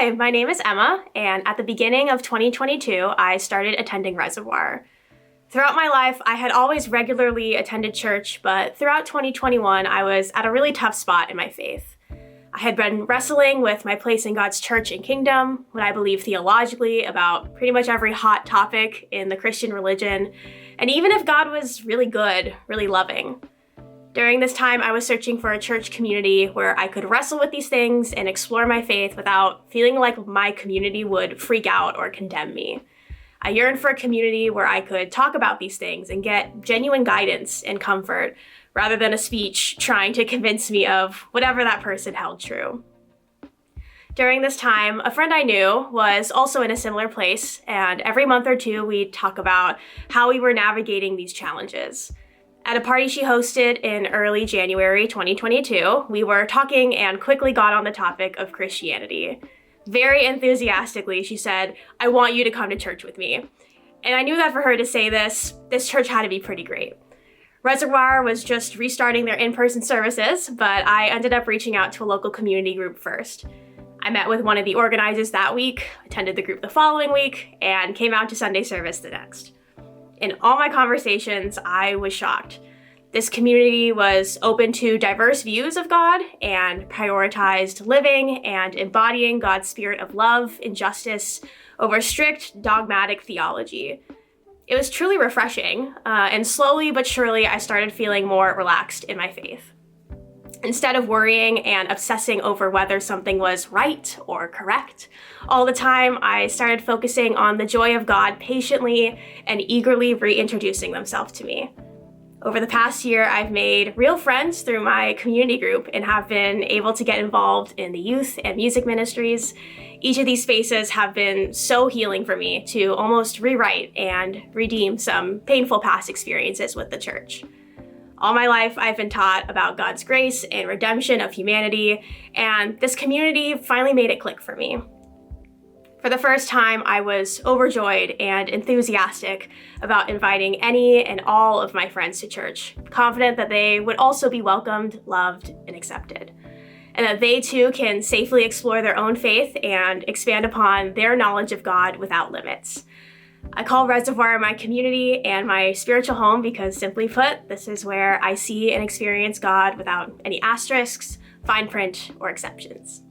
Hi, my name is Emma, and at the beginning of 2022, I started attending Reservoir. Throughout my life, I had always regularly attended church, but throughout 2021, I was at a really tough spot in my faith. I had been wrestling with my place in God's church and kingdom, what I believe theologically about pretty much every hot topic in the Christian religion, and even if God was really good, really loving. During this time, I was searching for a church community where I could wrestle with these things and explore my faith without feeling like my community would freak out or condemn me. I yearned for a community where I could talk about these things and get genuine guidance and comfort, rather than a speech trying to convince me of whatever that person held true. During this time, a friend I knew was also in a similar place, and every month or two, we'd talk about how we were navigating these challenges. At a party she hosted in early January 2022, we were talking and quickly got on the topic of Christianity. Very enthusiastically, she said, "I want you to come to church with me." And I knew that for her to say this church had to be pretty great. Reservoir was just restarting their in-person services, but I ended up reaching out to a local community group first. I met with one of the organizers that week, attended the group the following week, and came out to Sunday service the next. In all my conversations, I was shocked. This community was open to diverse views of God and prioritized living and embodying God's spirit of love and justice over strict dogmatic theology. It was truly refreshing, and slowly but surely I started feeling more relaxed in my faith. Instead of worrying and obsessing over whether something was right or correct all the time, I started focusing on the joy of God patiently and eagerly reintroducing themselves to me. Over the past year, I've made real friends through my community group and have been able to get involved in the youth and music ministries. Each of these spaces have been so healing for me to almost rewrite and redeem some painful past experiences with the church. All my life, I've been taught about God's grace and redemption of humanity, and this community finally made it click for me. For the first time, I was overjoyed and enthusiastic about inviting any and all of my friends to church, confident that they would also be welcomed, loved, and accepted, and that they too can safely explore their own faith and expand upon their knowledge of God without limits. I call Reservoir my community and my spiritual home because, simply put, this is where I see and experience God without any asterisks, fine print, or exceptions.